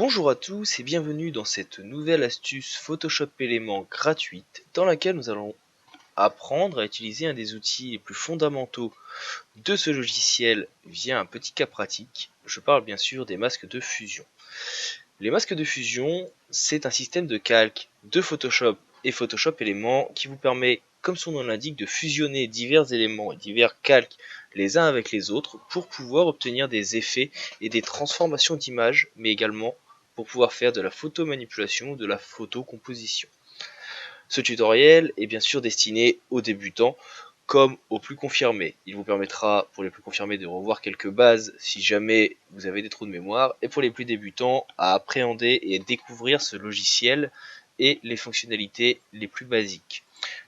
Bonjour à tous et bienvenue dans cette nouvelle astuce Photoshop Éléments gratuite dans laquelle nous allons apprendre à utiliser un des outils les plus fondamentaux de ce logiciel via un petit cas pratique. Je parle bien sûr des masques de fusion. Les masques de fusion, c'est un système de calque de Photoshop et Photoshop Éléments qui vous permet, comme son nom l'indique, de fusionner divers éléments et divers calques les uns avec les autres pour pouvoir obtenir des effets et des transformations d'images, mais également pour pouvoir faire de la photomanipulation ou de la photocomposition. Ce tutoriel est bien sûr destiné aux débutants comme aux plus confirmés. Il vous permettra pour les plus confirmés de revoir quelques bases si jamais vous avez des trous de mémoire, et pour les plus débutants à appréhender et découvrir ce logiciel et les fonctionnalités les plus basiques.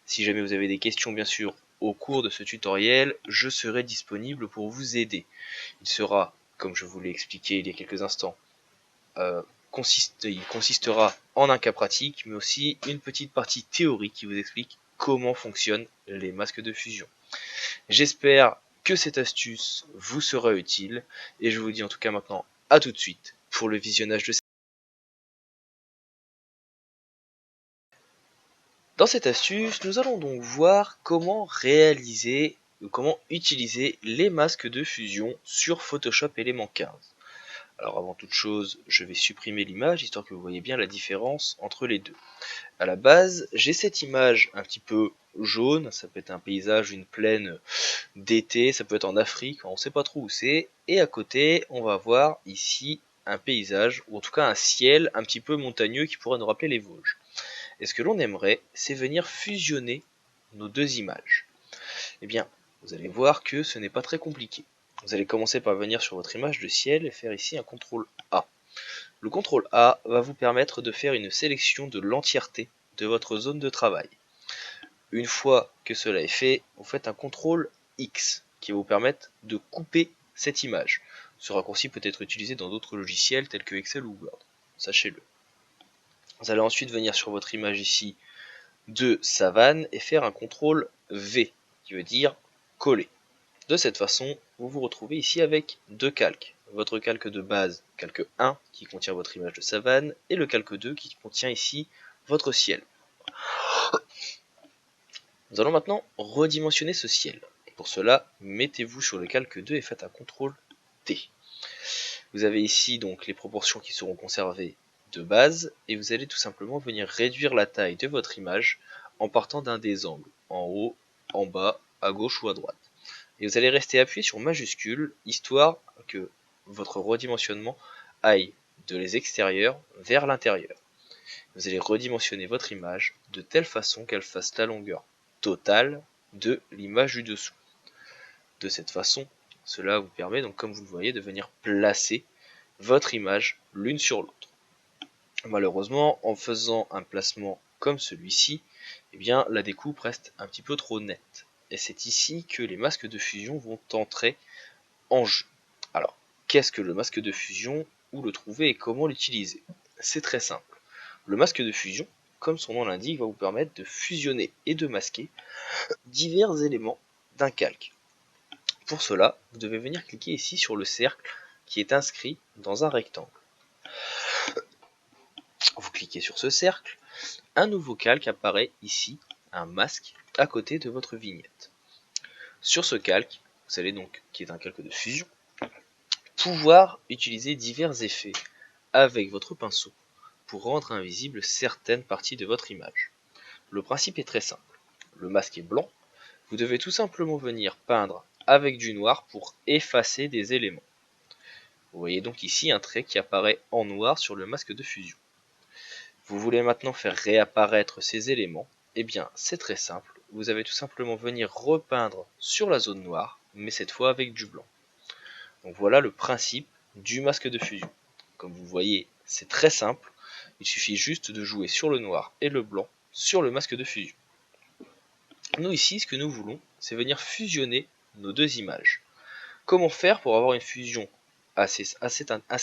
Si jamais vous avez des questions bien sûr au cours de ce tutoriel, je serai disponible pour vous aider. Il sera, comme je vous l'ai expliqué il y a quelques instants, il consistera en un cas pratique, mais aussi une petite partie théorique qui vous explique comment fonctionnent les masques de fusion. J'espère que cette astuce vous sera utile, et je vous dis en tout cas maintenant à tout de suite pour le visionnage de cette. Dans cette astuce, nous allons donc voir comment réaliser ou comment utiliser les masques de fusion sur Photoshop Element 15. Alors avant toute chose, je vais supprimer l'image, histoire que vous voyez bien la différence entre les deux. À la base, j'ai cette image un petit peu jaune, ça peut être un paysage, une plaine d'été, ça peut être en Afrique, on ne sait pas trop où c'est. Et à côté, on va voir ici un paysage, ou en tout cas un ciel un petit peu montagneux qui pourrait nous rappeler les Vosges. Et ce que l'on aimerait, c'est venir fusionner nos deux images. Eh bien, vous allez voir que ce n'est pas très compliqué. Vous allez commencer par venir sur votre image de ciel et faire ici un CTRL A. Le CTRL A va vous permettre de faire une sélection de l'entièreté de votre zone de travail. Une fois que cela est fait, vous faites un CTRL X qui va vous permettre de couper cette image. Ce raccourci peut être utilisé dans d'autres logiciels tels que Excel ou Word, sachez-le. Vous allez ensuite venir sur votre image ici de savane et faire un CTRL V qui veut dire coller. De cette façon, vous vous retrouvez ici avec deux calques. Votre calque de base, calque 1, qui contient votre image de savane, et le calque 2 qui contient ici votre ciel. Nous allons maintenant redimensionner ce ciel. Pour cela, mettez-vous sur le calque 2 et faites un CTRL T. Vous avez ici donc les proportions qui seront conservées de base, et vous allez tout simplement venir réduire la taille de votre image en partant d'un des angles, en haut, en bas, à gauche ou à droite. Et vous allez rester appuyé sur majuscule, histoire que votre redimensionnement aille de les extérieurs vers l'intérieur. Vous allez redimensionner votre image de telle façon qu'elle fasse la longueur totale de l'image du dessous. De cette façon, cela vous permet donc, comme vous le voyez, de venir placer votre image l'une sur l'autre. Malheureusement, en faisant un placement comme celui-ci, eh bien, la découpe reste un petit peu trop nette. Et c'est ici que les masques de fusion vont entrer en jeu. Alors, qu'est-ce que le masque de fusion, où le trouver et comment l'utiliser? C'est très simple. Le masque de fusion, comme son nom l'indique, va vous permettre de fusionner et de masquer divers éléments d'un calque. Pour cela, vous devez venir cliquer ici sur le cercle qui est inscrit dans un rectangle. Vous cliquez sur ce cercle, un nouveau calque apparaît ici, un masque, à côté de votre vignette. Sur ce calque, vous allez donc, qui est un calque de fusion, pouvoir utiliser divers effets avec votre pinceau pour rendre invisible certaines parties de votre image. Le principe est très simple. Le masque est blanc, vous devez tout simplement venir peindre avec du noir pour effacer des éléments. Vous voyez donc ici un trait qui apparaît en noir sur le masque de fusion. Vous voulez maintenant faire réapparaître ces éléments? Eh bien, c'est très simple. Vous avez tout simplement venir repeindre sur la zone noire, mais cette fois avec du blanc. Donc voilà le principe du masque de fusion. Comme vous voyez, c'est très simple. Il suffit juste de jouer sur le noir et le blanc sur le masque de fusion. Nous ici, ce que nous voulons, c'est venir fusionner nos deux images. Comment faire pour avoir une fusion assez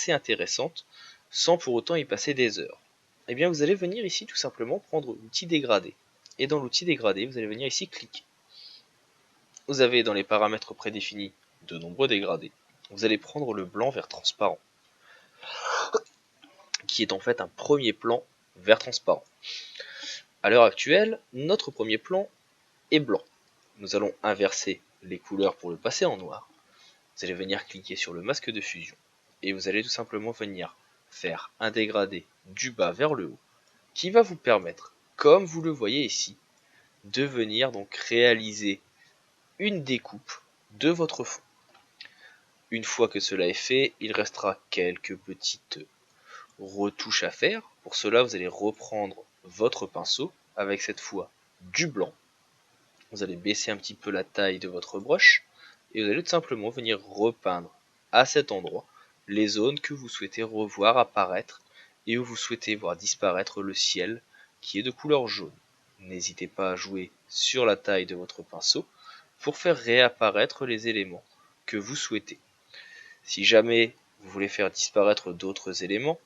intéressante sans pour autant y passer des heures? Eh bien, vous allez venir ici tout simplement prendre l'outil dégradé. Et dans l'outil dégradé, vous allez venir ici cliquer. Vous avez dans les paramètres prédéfinis de nombreux dégradés. Vous allez prendre le blanc vert transparent, qui est en fait un premier plan vert transparent. À l'heure actuelle, notre premier plan est blanc. Nous allons inverser les couleurs pour le passer en noir. Vous allez venir cliquer sur le masque de fusion et vous allez tout simplement venir faire un dégradé du bas vers le haut qui va vous permettre, comme vous le voyez ici, de venir donc réaliser une découpe de votre fond. Une fois que cela est fait, il restera quelques petites retouches à faire. Pour cela, vous allez reprendre votre pinceau avec cette fois du blanc. Vous allez baisser un petit peu la taille de votre brush et vous allez tout simplement venir repeindre à cet endroit les zones que vous souhaitez revoir apparaître et où vous souhaitez voir disparaître le ciel qui est de couleur jaune. N'hésitez pas à jouer sur la taille de votre pinceau pour faire réapparaître les éléments que vous souhaitez. Si jamais vous voulez faire disparaître d'autres éléments,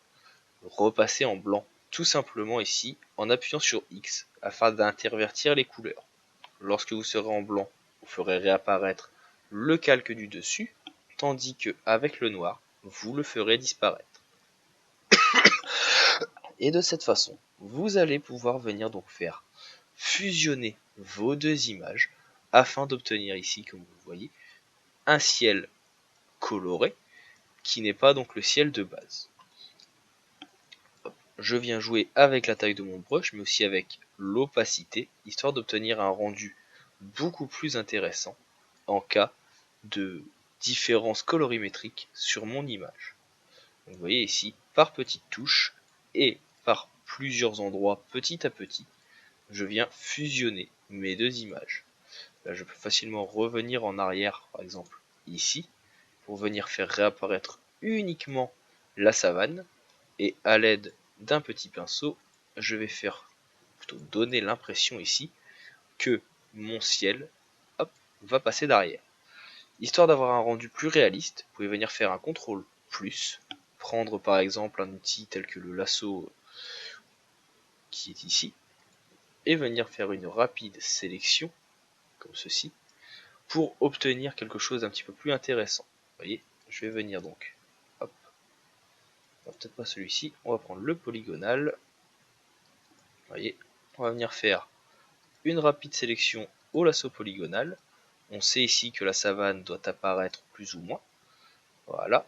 repassez en blanc tout simplement ici en appuyant sur X afin d'intervertir les couleurs. Lorsque vous serez en blanc, vous ferez réapparaître le calque du dessus, tandis que avec le noir, vous le ferez disparaître. Et de cette façon, vous allez pouvoir venir donc faire fusionner vos deux images afin d'obtenir ici, comme vous le voyez, un ciel coloré qui n'est pas donc le ciel de base. Je viens jouer avec la taille de mon brush, mais aussi avec l'opacité, histoire d'obtenir un rendu beaucoup plus intéressant en cas de différence colorimétrique sur mon image. Donc vous voyez ici, par petites touches et par plusieurs endroits petit à petit, je viens fusionner mes deux images. Là, je peux facilement revenir en arrière, par exemple ici, pour venir faire réapparaître uniquement la savane, et à l'aide d'un petit pinceau, je vais faire plutôt donner l'impression ici que mon ciel va passer derrière. Histoire d'avoir un rendu plus réaliste, vous pouvez venir faire un CTRL+, prendre par exemple un outil tel que le lasso qui est ici, et venir faire une rapide sélection, comme ceci, pour obtenir quelque chose d'un petit peu plus intéressant. Vous voyez, je vais venir donc, hop, peut-être pas celui-ci, on va prendre le polygonal, vous voyez, on va venir faire une rapide sélection au lasso polygonal. On sait ici que la savane doit apparaître plus ou moins. Voilà.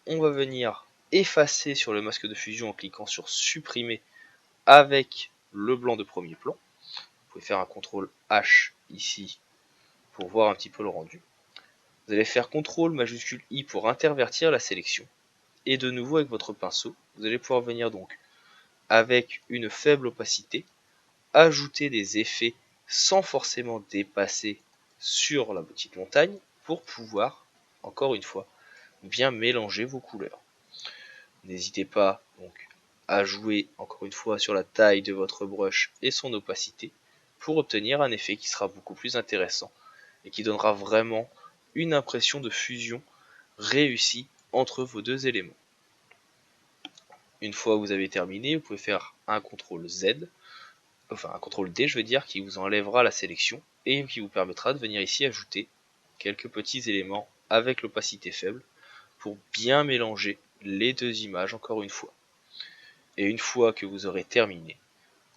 On va venir effacer sur le masque de fusion en cliquant sur supprimer avec le blanc de premier plan. Vous pouvez faire un CTRL H ici pour voir un petit peu le rendu. Vous allez faire CTRL majuscule I pour intervertir la sélection. Et de nouveau avec votre pinceau, vous allez pouvoir venir donc avec une faible opacité ajouter des effets sans forcément dépasser sur la petite montagne pour pouvoir, encore une fois, bien mélanger vos couleurs. N'hésitez pas donc à jouer encore une fois sur la taille de votre brush et son opacité pour obtenir un effet qui sera beaucoup plus intéressant et qui donnera vraiment une impression de fusion réussie entre vos deux éléments. Une fois que vous avez terminé, vous pouvez faire un CTRL Z, enfin un CTRL D je veux dire, qui vous enlèvera la sélection et qui vous permettra de venir ici ajouter quelques petits éléments avec l'opacité faible pour bien mélanger les deux images encore une fois. Et une fois que vous aurez terminé,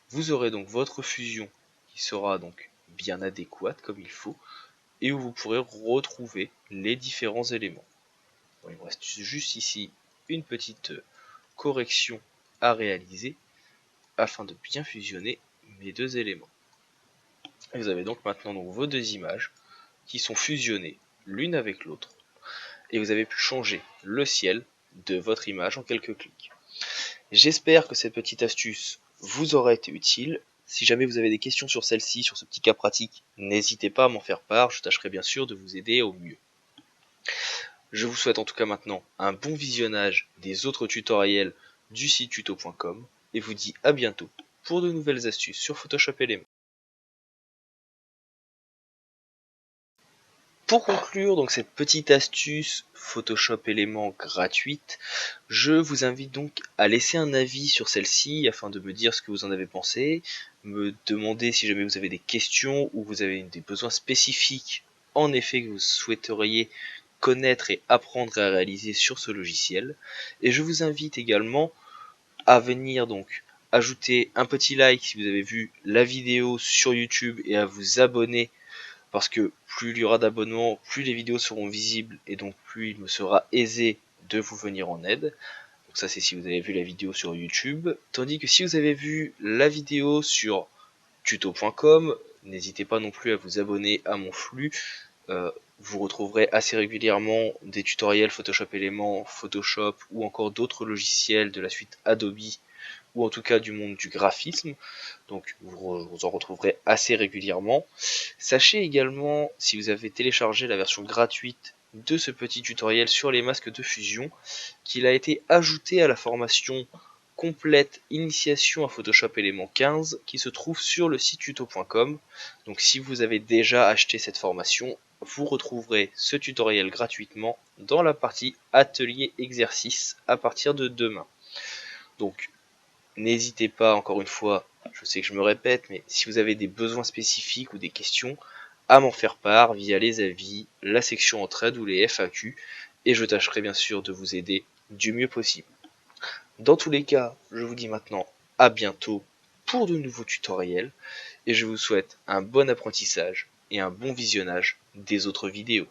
vous aurez donc votre fusion qui sera donc bien adéquate comme il faut et où vous pourrez retrouver les différents éléments. Bon, il me reste juste ici une petite correction à réaliser afin de bien fusionner mes deux éléments. Et vous avez donc maintenant donc vos deux images qui sont fusionnées l'une avec l'autre et vous avez pu changer le ciel de votre image en quelques clics. J'espère que cette petite astuce vous aura été utile. Si jamais vous avez des questions sur celle-ci, sur ce petit cas pratique, n'hésitez pas à m'en faire part, je tâcherai bien sûr de vous aider au mieux. Je vous souhaite en tout cas maintenant un bon visionnage des autres tutoriels du site tuto.com et vous dis à bientôt pour de nouvelles astuces sur Photoshop Element. Pour conclure donc cette petite astuce Photoshop Element gratuite, je vous invite donc à laisser un avis sur celle-ci afin de me dire ce que vous en avez pensé, me demander si jamais vous avez des questions ou vous avez des besoins spécifiques en effet que vous souhaiteriez connaître et apprendre à réaliser sur ce logiciel. Et je vous invite également à venir donc ajouter un petit like si vous avez vu la vidéo sur YouTube et à vous abonner, parce que plus il y aura d'abonnements, plus les vidéos seront visibles et donc plus il me sera aisé de vous venir en aide. Donc ça c'est si vous avez vu la vidéo sur YouTube, tandis que si vous avez vu la vidéo sur tuto.com, n'hésitez pas non plus à vous abonner à mon flux. Vous retrouverez assez régulièrement des tutoriels Photoshop Element, Photoshop ou encore d'autres logiciels de la suite Adobe ou en tout cas du monde du graphisme. Donc vous en retrouverez assez régulièrement. Sachez également, si vous avez téléchargé la version gratuite de ce petit tutoriel sur les masques de fusion, qu'il a été ajouté à la formation complète initiation à Photoshop Element 15 qui se trouve sur le site tuto.com. Donc si vous avez déjà acheté cette formation, vous retrouverez ce tutoriel gratuitement dans la partie atelier exercice à partir de demain. Donc n'hésitez pas, encore une fois, je sais que je me répète, mais si vous avez des besoins spécifiques ou des questions, à m'en faire part via les avis, la section entraide ou les FAQ, et je tâcherai bien sûr de vous aider du mieux possible. Dans tous les cas, je vous dis maintenant à bientôt pour de nouveaux tutoriels, et je vous souhaite un bon apprentissage et un bon visionnage des autres vidéos.